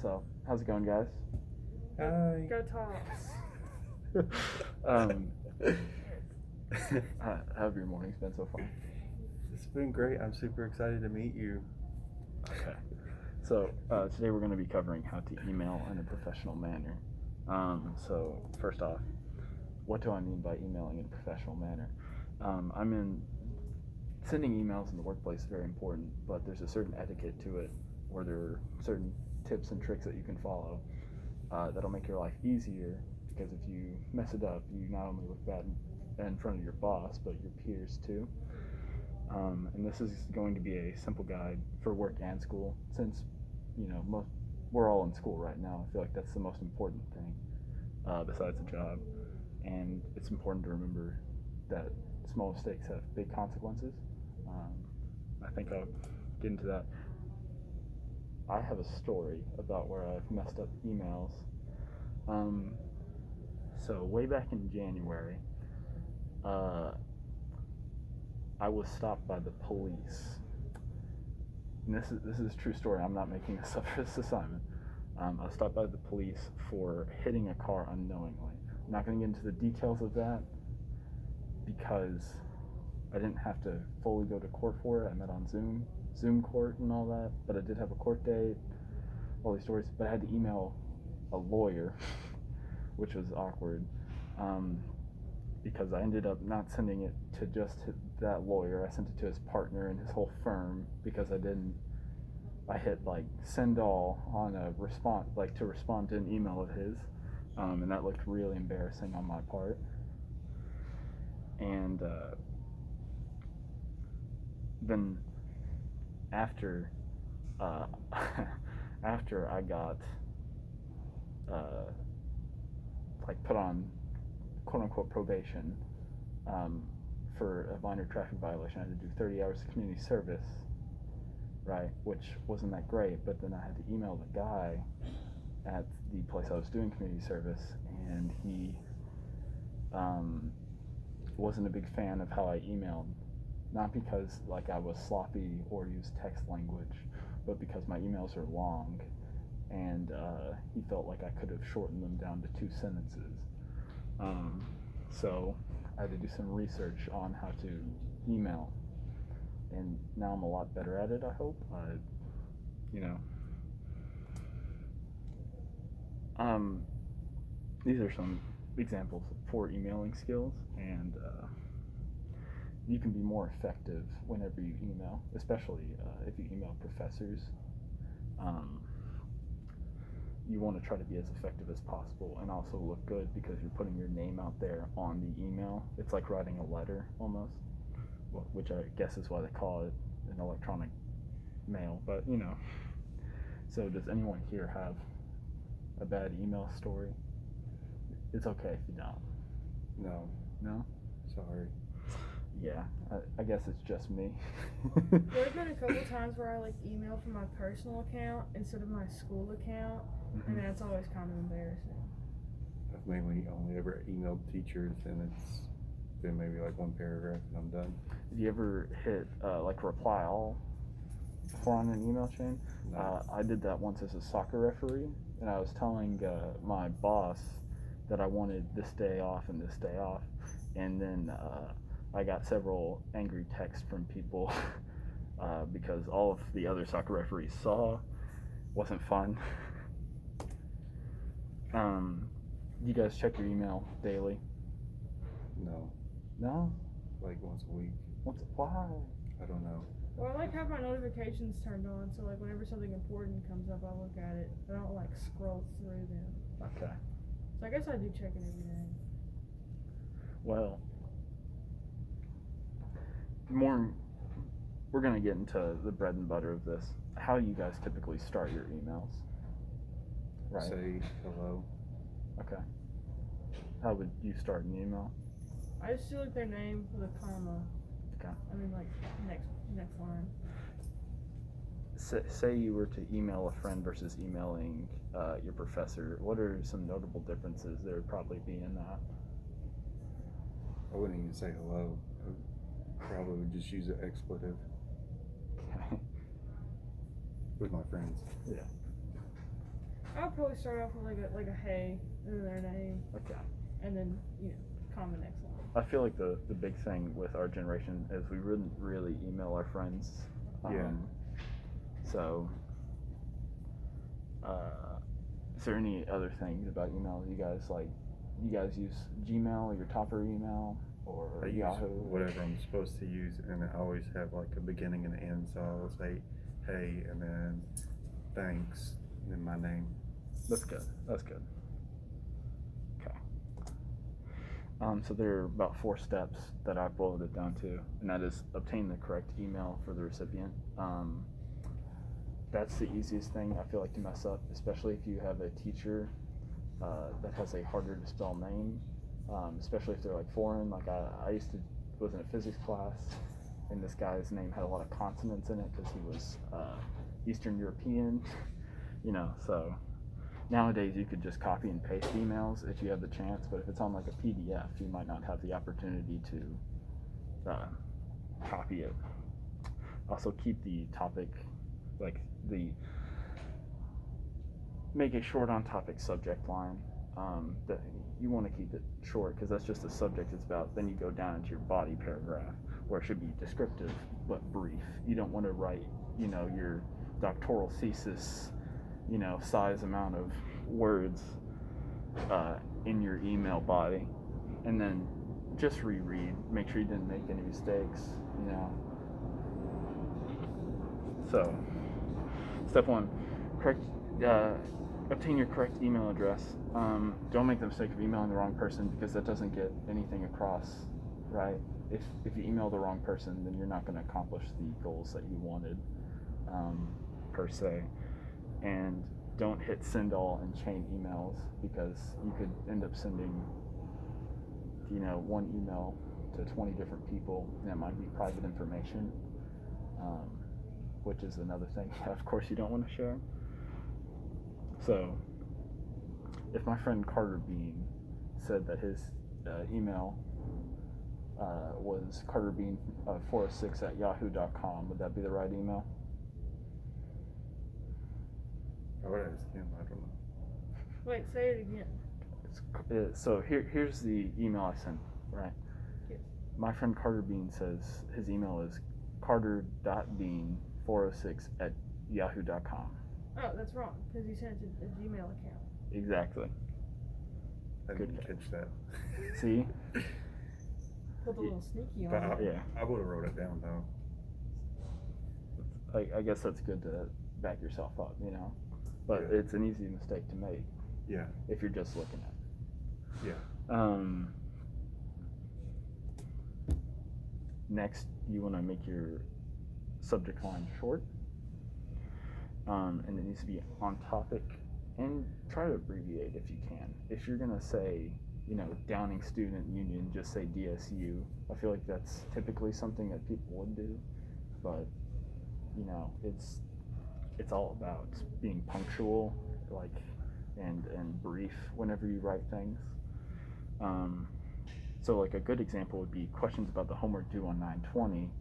So, how's it going, guys? Hi. Go Toss. um, how have your mornings been so far? It's been great. I'm super excited to meet you. Okay. So, today we're going to be covering how to email in a professional manner. So, first off, what do I mean by emailing in a professional manner? Sending emails in the workplace is very important, but there's a certain etiquette to it where there are certain tips and tricks that you can follow that'll make your life easier, because if you mess it up, you not only look bad in front of your boss, but your peers too. And this is going to be a simple guide for work and school, since we're all in school right now. I feel like that's the most important thing besides a job, and it's important to remember that small mistakes have big consequences. Um, I think I'll get into that. I have a story about where I've messed up emails. Um, so way back in January, uh, I was stopped by the police. And this is a true story. I'm not making this up for this assignment. I was stopped by the police for hitting a car unknowingly. I'm not going to get into the details of that because I didn't have to fully go to court for it. I met on Zoom court and all that, but I did have a court date, all these stories. But I had to email a lawyer, which was awkward, because I ended up not sending it to just that lawyer. I sent it to his partner and his whole firm because I hit like send all on a response, like to respond to an email of his, and that looked really embarrassing on my part. And then after uh, after I got uh, like put on quote unquote probation um, for a minor traffic violation, I had to do 30 hours of community service, right? Which wasn't that great, but then I had to email the guy at the place I was doing community service, and he wasn't a big fan of how I emailed. Not because like I was sloppy or used text language, but because my emails are long, and he felt like I could have shortened them down to 2 sentences. So I had to do some research on how to email, and now I'm a lot better at it. I hope. You know, um, these are some examples for emailing skills, and you can be more effective whenever you email, especially if you email professors. Um, you want to try to be as effective as possible and also look good because you're putting your name out there on the email. It's like writing a letter almost, which I guess is why they call it an electronic mail. But so does anyone here have a bad email story? It's okay if you don't. No, No? sorry. Yeah, I guess it's just me. There's been a couple times where I like email from my personal account instead of my school account, and that's always kind of embarrassing. I've mainly only ever emailed teachers, and it's been maybe like one paragraph, and I'm done. Have you ever hit like reply all before on an email chain? No. I did that once as a soccer referee, and I was telling my boss that I wanted this day off and this day off, and then I got several angry texts from people because all of the other soccer referees saw. Wasn't fun. You guys check your email daily? No. No? Like once a week. Why? I don't know. Well, I like have my notifications turned on, so like whenever something important comes up, I'll look at it. I don't like scroll through them. Okay. So I guess I do check it every day. Well, we're gonna get into the bread and butter of this. How do you guys typically start your emails? Right. Say hello. Okay. How would you start an email? I just do like their name with a comma. Okay. I mean like next line. Say you were to email a friend versus emailing your professor. What are some notable differences there would probably be in that? I wouldn't even say hello. I probably would just use an expletive Okay. with my friends. Yeah. I'll probably start off with like a hey, and then their name, Okay. and then comment next line. I feel like the big thing with our generation is we wouldn't really email our friends. Yeah. So, is there any other things about email you guys like? You guys use Gmail, your topper email, or I use Yahoo? whatever I'm supposed to use, and I always have like a beginning and an end. So I'll say, hey, and then thanks, and then my name. That's good. That's good. Okay. So there are about 4 steps that I boiled it down to, and that is obtain the correct email for the recipient. That's the easiest thing I feel like to mess up, especially if you have a teacher that has a harder to spell name, especially if they're like foreign. Like I was in a physics class, and this guy's name had a lot of consonants in it because he was Eastern European, so nowadays you could just copy and paste emails if you have the chance, but if it's on like a PDF, you might not have the opportunity to copy it. Also keep the topic, make a short on topic subject line. That you want to keep it short because that's just the subject it's about. Then you go down into your body paragraph where it should be descriptive but brief. You don't want to write, your doctoral thesis, size amount of words in your email body, and then just reread. Make sure you didn't make any mistakes. So, step 1, correct. Obtain your correct email address. Don't make the mistake of emailing the wrong person because that doesn't get anything across, right? If you email the wrong person, then you're not going to accomplish the goals that you wanted, per se. And don't hit send all and chain emails because you could end up sending, one email to 20 different people, and it might be private information, which is another thing, of course, you don't want to share. So, if my friend Carter Bean said that his email was carterbean406@yahoo.com, would that be the right email? I would ask him. I don't know. Wait, say it again. So here's the email I sent, right? Yes. My friend Carter Bean says his email is carter.bean406@yahoo.com. Oh, that's wrong because you sent it to a Gmail account. Exactly. I didn't Good catch that. See? Put a little sneaky But on it. Yeah. I would have wrote it down though. I guess that's good to back yourself up, But Yeah. it's an easy mistake to make Yeah. if you're just looking at it. Yeah. Next, you want to make your subject line short, and it needs to be on topic, and try to abbreviate if you can. If you're gonna say, Downing Student Union, just say DSU. I feel like that's typically something that people would do, but it's all about being punctual, and brief whenever you write things. So a good example would be questions about the homework due on 9/20,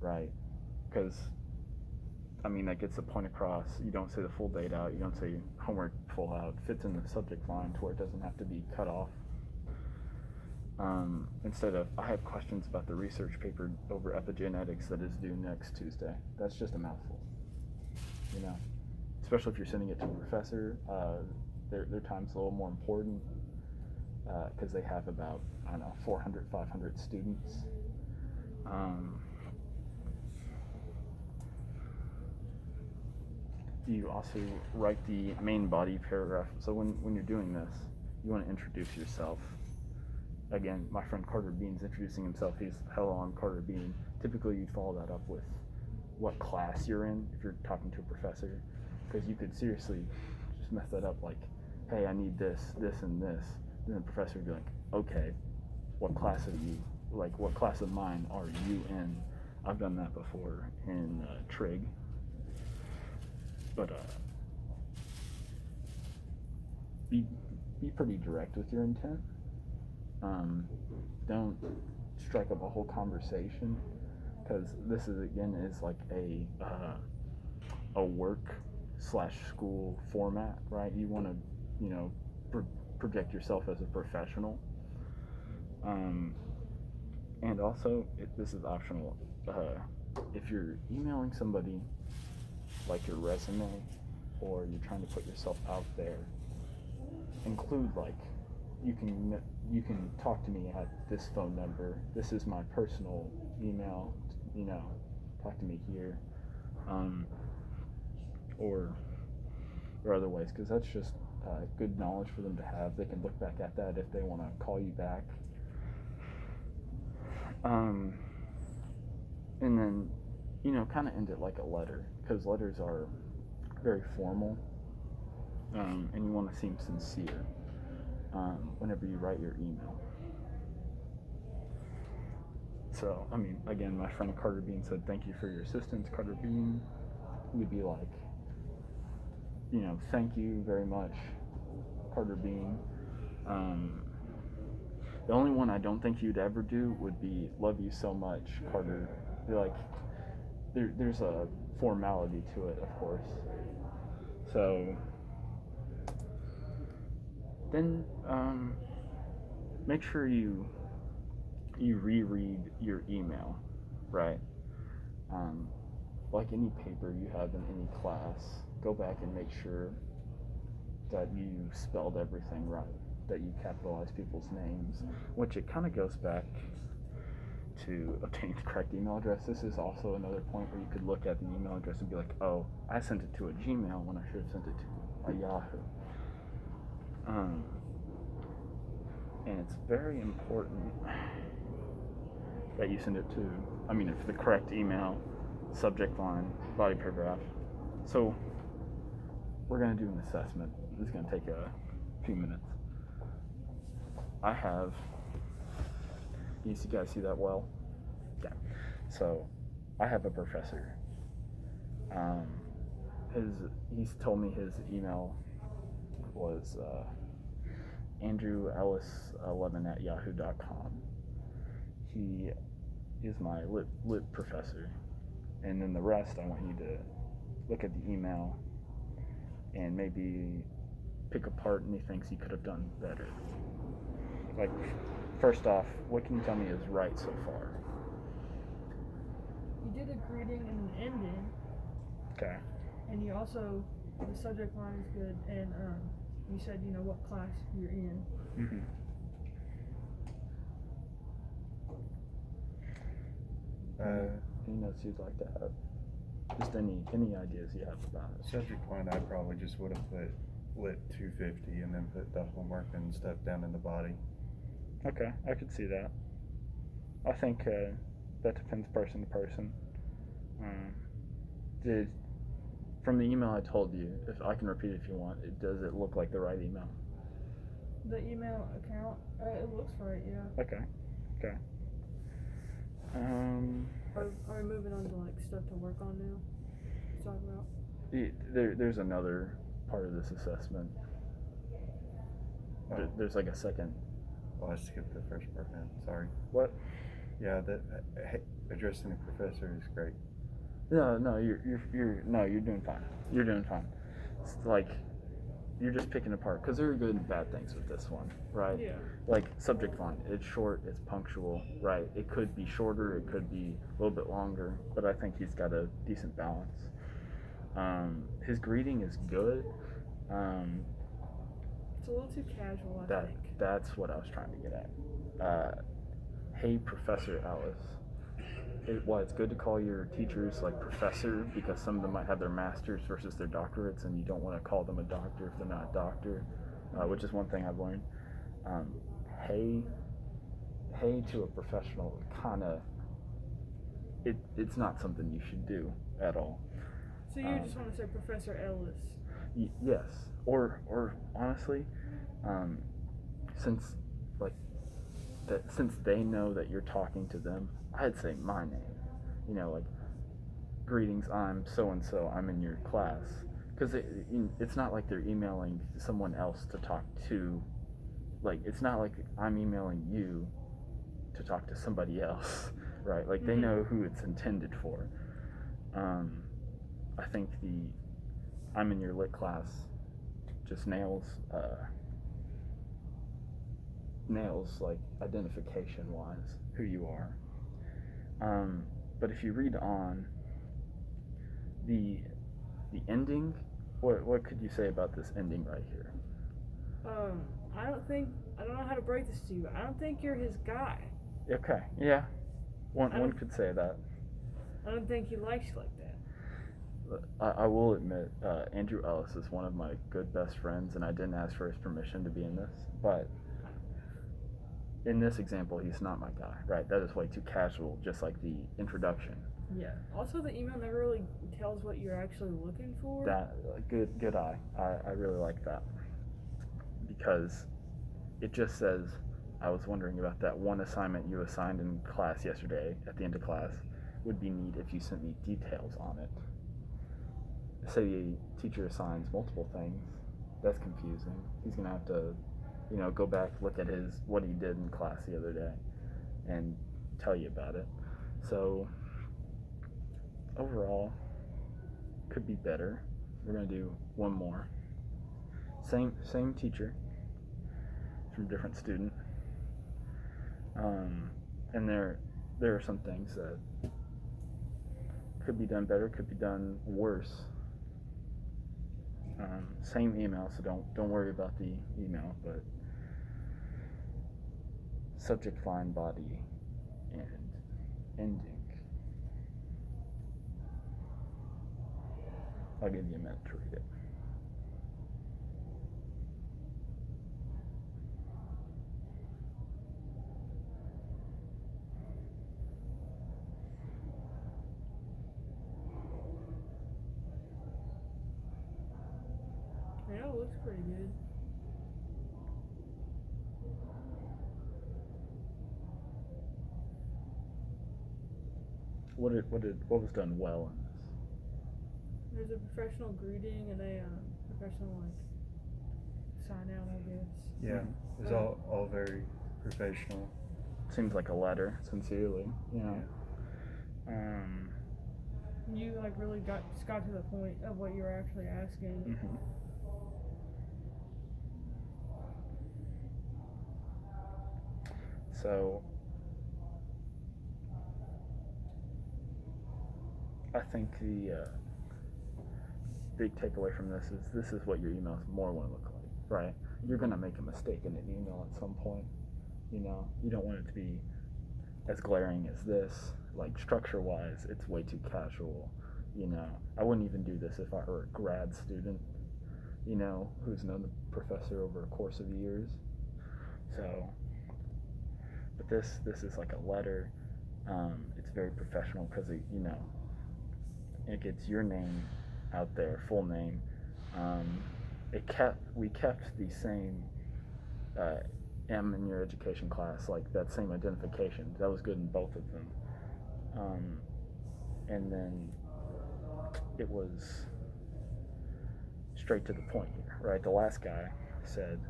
right? Because that gets the point across. You don't say the full date out. You don't say homework full out. Fits in the subject line to where it doesn't have to be cut off. Instead of, I have questions about the research paper over epigenetics that is due next Tuesday. That's just a mouthful, Especially if you're sending it to a professor, their time's a little more important because they have about, 400, 500 students. You also write the main body paragraph. So when you're doing this, you want to introduce yourself. Again, my friend Carter Bean's introducing himself. He's, hello, I'm Carter Bean. Typically, you'd follow that up with what class you're in if you're talking to a professor, because you could seriously just mess that up, like, hey, I need this, this, and this. And the professor would be like, okay, what class are you? What class of mine are you in? I've done that before in Trig. But be pretty direct with your intent. Don't strike up a whole conversation, because this is like a work / school format, right? You want to, you know, project yourself as a professional. And also, this is optional. If you're emailing somebody like your resume, or you're trying to put yourself out there, include like, you can talk to me at this phone number. This is my personal email. You know, talk to me here, or other ways, because that's just good knowledge for them to have. They can look back at that if they want to call you back. And then, you know, kind of end it like a letter, because letters are very formal, and you want to seem sincere whenever you write your email. So, I mean, again, my friend Carter Bean said, "Thank you for your assistance, Carter Bean." You'd be like, you know, "Thank you very much, Carter Bean." The only one I don't think you'd ever do would be "Love you so much, Carter." You're like, there's a formality to it, of course. So then make sure you reread your email, right? Like any paper you have in any class, go back and make sure that you spelled everything right, that you capitalize people's names, which it kind of goes back to obtaining the correct email address. This is also another point where you could look at the email address and be like, oh, I sent it to a Gmail when I should have sent it to a Yahoo. And it's very important that you send it to, if the correct email, subject line, body paragraph. So we're going to do an assessment. This is going to take a few minutes. You guys see that well? Yeah. So I have a professor. He's told me his email was andrewellis11@yahoo.com. He is my lit professor. And then the rest, I want you to look at the email and maybe pick apart any things he could have done better. Like, first off, what can you tell me is right so far? You did a greeting and an ending. Okay. And you also, the subject line is good, and you said, what class you're in. Mm-hmm. Any notes you'd like to have? Just any ideas you have about it? Subject line, I probably just would have put lit 250 and then put the homework and stuff down in the body. Okay, I could see that. I think that depends person to person. From the email I told you, if I can repeat it if you want, does it look like the right email? The email account, it looks right, yeah. Okay. Are we moving on to stuff to work on now? To talk about? There's another part of this assessment. Oh. There's like a second. Well, I skipped the first part now. Sorry. What? Yeah, addressing a professor is great. No, you're doing fine. You're doing fine. It's like you're just picking apart, because there are good and bad things with this one, right? Yeah. Like subject line, it's short, it's punctual, right? It could be shorter, it could be a little bit longer, but I think he's got a decent balance. His greeting is good. It's a little too casual, I think. That's what I was trying to get at. Hey, Professor Ellis. It's good to call your teachers like professor, because some of them might have their masters versus their doctorates, and you don't want to call them a doctor if they're not a doctor, which is one thing I've learned. Hey to a professional, it's not something you should do at all. So you just want to say Professor Ellis? Yes, or honestly, since they know that you're talking to them, I'd say my name. Greetings, I'm so and so. I'm in your class, because it's not like they're emailing someone else to talk to. It's not like I'm emailing you to talk to somebody else, right? They know who it's intended for. I think I'm in your lit class just nails like identification wise who you are. But if you read on the ending, what could you say about this ending right here? I don't know how to break this to you. I don't think you're his guy. Okay, yeah, one could say that. I don't think he likes you like that. I will admit, Andrew Ellis is one of my good best friends, and I didn't ask for his permission to be in this, but in this example, he's not my guy, right? That is way too casual, just like the introduction. Yeah. Also, the email never really tells what you're actually looking for. That good eye. I really like that because it just says, I was wondering about that one assignment you assigned in class yesterday at the end of class. Would be neat if you sent me details on it. Say the teacher assigns multiple things. That's confusing. He's gonna have to, go back, look at what he did in class the other day, and tell you about it. So overall, could be better. We're gonna do one more. Same teacher from different student. And there are some things that could be done better, could be done worse. Same email, so don't worry about the email, but subject line, body, and ending. I'll give you a minute to read it. Yeah, it looks pretty good. What was done well in this? There's a professional greeting and a professional sign out, I guess. Yeah, it's all very professional. Seems like a letter, sincerely. You really got to the point of what you were actually asking. Mm-hmm. So I think the big takeaway from this is what your emails more want to look like, right? You're gonna make a mistake in an email at some point. You don't want it to be as glaring as this. Like structure-wise, it's way too casual. I wouldn't even do this if I were a grad student, who's known the professor over a course of years. So, but this is like a letter. It's very professional because it gets your name out there, full name. We kept the same M in your education class, like that same identification. That was good in both of them. And then it was straight to the point here, right? The last guy said,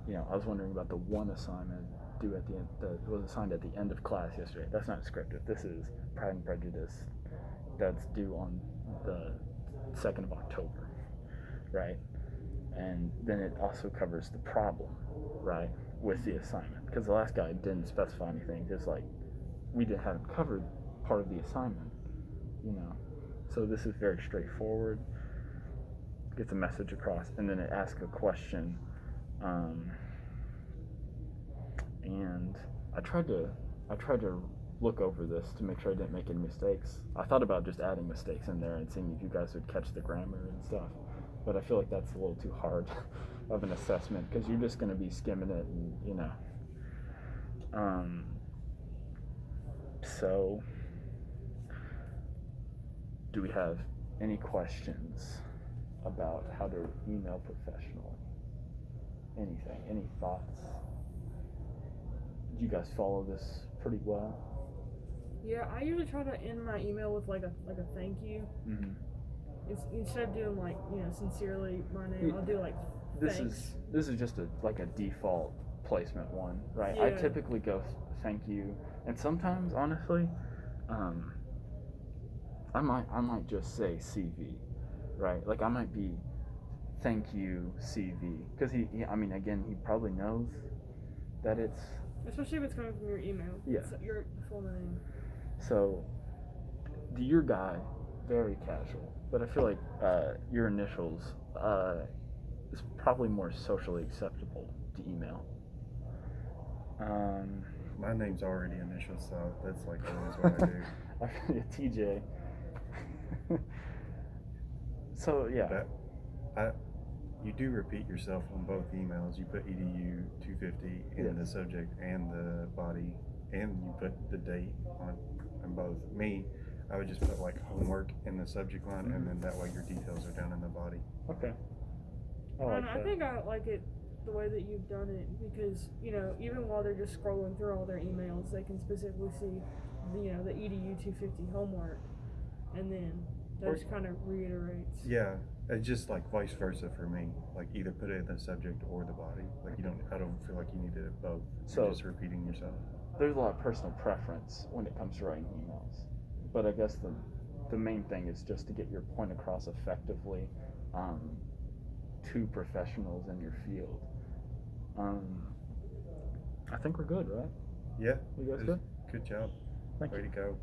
I was wondering about the one assignment due at the end that was assigned at the end of class yesterday. That's not descriptive. This is Pride and Prejudice. That's due on the 2nd of October, right? And then it also covers the problem, right, with the assignment. Because the last guy didn't specify anything. Just like we haven't covered part of the assignment, So this is very straightforward. Gets a message across, and then it asks a question. And I tried to look over this to make sure I didn't make any mistakes. I thought about just adding mistakes in there and seeing if you guys would catch the grammar and stuff, but I feel like that's a little too hard of an assessment because you're just going to be skimming it and So do we have any questions about how to email professionally? Anything? Any thoughts? Did you guys follow this pretty well? Yeah, I usually try to end my email with like a thank you. Mm-hmm. It's, instead of doing sincerely my name, I'll do thanks. This is just a default placement one, right? Yeah. I typically go thank you, and sometimes honestly, I might just say CV, right? Like I might be thank you CV, because I mean, again, he probably knows that it's Especially if it's coming from your email. Yeah. It's your full name. so. Your guy, very casual, but I feel like your initials is probably more socially acceptable to email. My name's already initial, so that's like always what I do. I feel you, TJ. So yeah. But you do repeat yourself on both emails. You put edu 250 in Yes. the subject and the body, and you put the date on both. Me, I would just put like homework in the subject line, and then that way your details are down in the body. Okay. I I like don't know, I that. think I like it the way that you've done it because, you know, even while they're just scrolling through all their emails, they can specifically see, you know, the EDU 250 homework, and then that just kind of reiterates. Yeah, it's just like vice versa for me. Like either put it in the subject or the body. Like I don't feel like you need to both. So- You're just repeating yourself. There's a lot of personal preference when it comes to writing emails, but I guess the main thing is just to get your point across effectively to professionals in your field. I think we're good, right? Yeah. You guys it's- good? Good job. Thank Way you. to go.